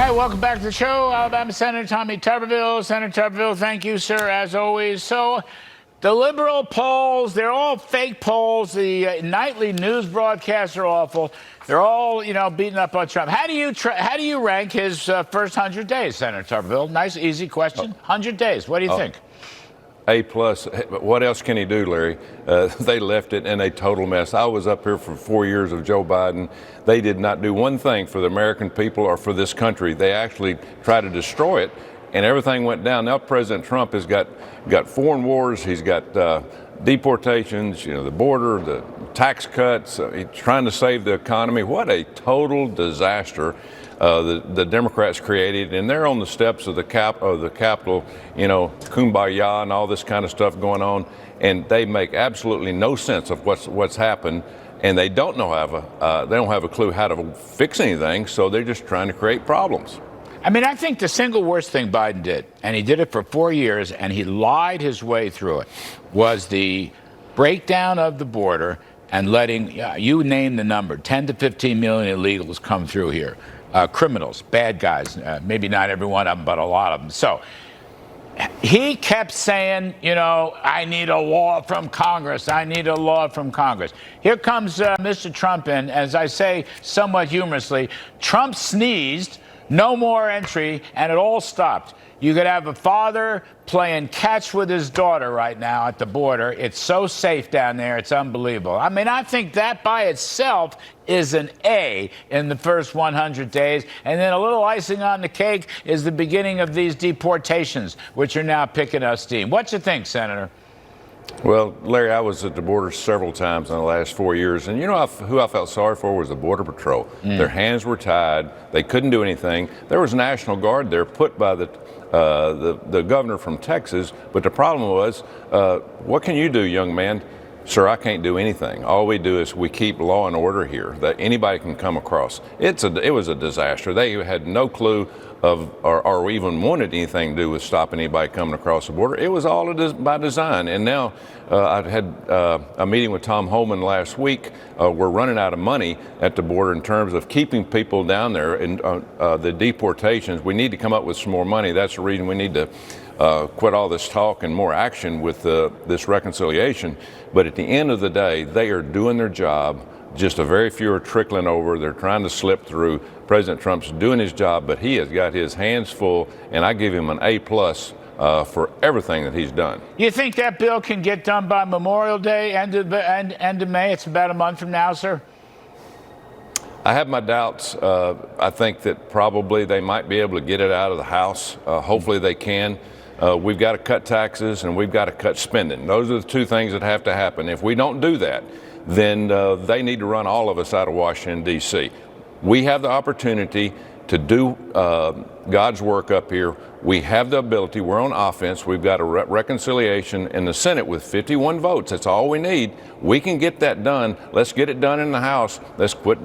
right, welcome back to the show. Alabama Senator Tommy Tuberville. Senator Tuberville, thank you, sir, as always. So the liberal polls, they're all fake polls. The nightly news broadcasts are awful. They're all, beating up on Trump. How do you rank his first 100 days, Senator Tuberville? Nice, easy question. 100 days. What do you think? A+. What else can he do, Larry? They left it in a total mess. I was up here for 4 years of Joe Biden. They did not do one thing for the American people or for this country. They actually tried to destroy it, and everything went down. Now President Trump has got foreign wars. He's got deportations, the border, the tax cuts. He's trying to save the economy. What a total disaster the Democrats created, and they're on the steps of the Capitol, kumbaya and all this kind of stuff going on, and they make absolutely no sense of what's happened, and they don't have a clue how to fix anything, so they're just trying to create problems. I mean, I think the single worst thing Biden did, and he did it for 4 years, and he lied his way through it, was the breakdown of the border and letting, you name the number, 10 to 15 million illegals come through here. Criminals, bad guys, maybe not every one of them, but a lot of them. So he kept saying, I need a law from Congress. I need a law from Congress. Here comes Mr. Trump in, as I say somewhat humorously, Trump sneezed, no more entry, and it all stopped. You could have a father playing catch with his daughter right now at the border. It's so safe down there. It's unbelievable. I mean, I think that by itself is an A in the first 100 days. And then a little icing on the cake is the beginning of these deportations, which are now picking up steam. What you think, Senator? Well, Larry, I was at the border several times in the last 4 years, and who I felt sorry for was the Border Patrol. Their hands were tied. They couldn't do anything. There was National Guard there put by the governor from Texas, but the problem was, what can you do, young man? Sir, I can't do anything. All we do is we keep law and order here that anybody can come across. It was a disaster. They had no clue or even wanted anything to do with stopping anybody coming across the border. It was all by design. And now I've had a meeting with Tom Homan last week. We're running out of money at the border in terms of keeping people down there and the deportations. We need to come up with some more money. That's the reason we need to quit all this talk and more action with this reconciliation. But at the end of the day, they are doing their job. Just a very few are trickling over. They're trying to slip through. President Trump's doing his job, but he has got his hands full, and I give him an A+ for everything that he's done. You think that bill can get done by Memorial Day, end of May? It's about a month from now, sir. I have my doubts. I think that probably they might be able to get it out of the House. Hopefully they can. We've got to cut taxes and we've got to cut spending. Those are the two things that have to happen. If we don't do that, then they need to run all of us out of Washington, D.C. We have the opportunity to do God's work up here. We have the ability. We're on offense. We've got a reconciliation in the Senate with 51 votes. That's all we need. We can get that done. Let's get it done in the House. Let's quit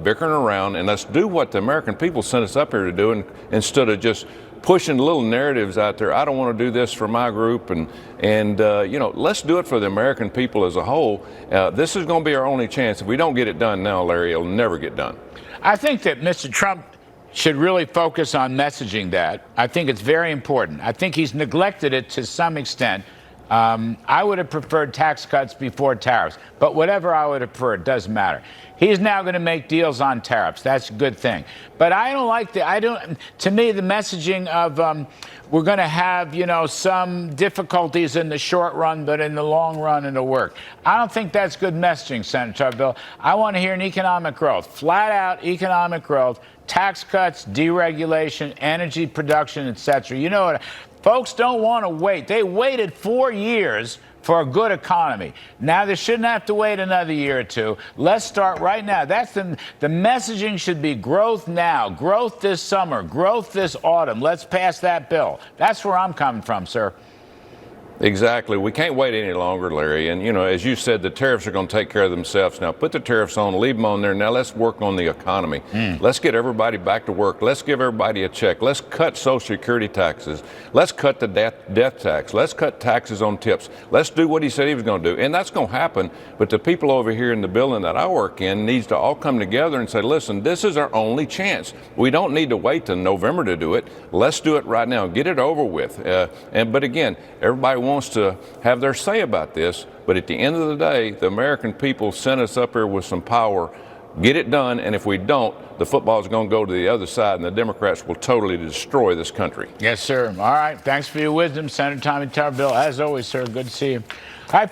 bickering around, and let's do what the American people sent us up here to do, instead of just pushing little narratives out there. I don't want to do this for my group, and let's do it for the American people as a whole. This is going to be our only chance. If we don't get it done now, Larry, it'll never get done. I think that Mr. Trump should really focus on messaging that. I think it's very important. I think he's neglected it to some extent. I would have preferred tax cuts before tariffs, but whatever I would have preferred, doesn't matter. He's now going to make deals on tariffs. That's a good thing. But I don't like to me, the messaging of we're going to have, some difficulties in the short run, but in the long run it'll work. I don't think that's good messaging, Senator Tuberville. I want to hear an economic growth, flat out economic growth, tax cuts, deregulation, energy production, etc. You know what? Folks don't want to wait. They waited 4 years for a good economy. Now they shouldn't have to wait another year or two. Let's start right now. That's the messaging should be growth now, growth this summer, growth this autumn. Let's pass that bill. That's where I'm coming from, sir. Exactly. We can't wait any longer, Larry. And, you know, as you said, the tariffs are going to take care of themselves. Now, put the tariffs on, leave them on there. Now, let's work on the economy. Let's get everybody back to work. Let's give everybody a check. Let's cut Social Security taxes. Let's cut the death tax. Let's cut taxes on tips. Let's do what he said he was going to do. And that's going to happen. But the people over here in the building that I work in needs to all come together and say, listen, this is our only chance. We don't need to wait till November to do it. Let's do it right now. Get it over with. But again, everybody wants to have their say about this, but at the end of the day, the American people sent us up here with some power. Get it done, and if we don't, the football is going to go to the other side, and the Democrats will totally destroy this country. Yes, sir. All right. Thanks for your wisdom, Senator Tommy Tuberville. As always, sir, good to see you. All right.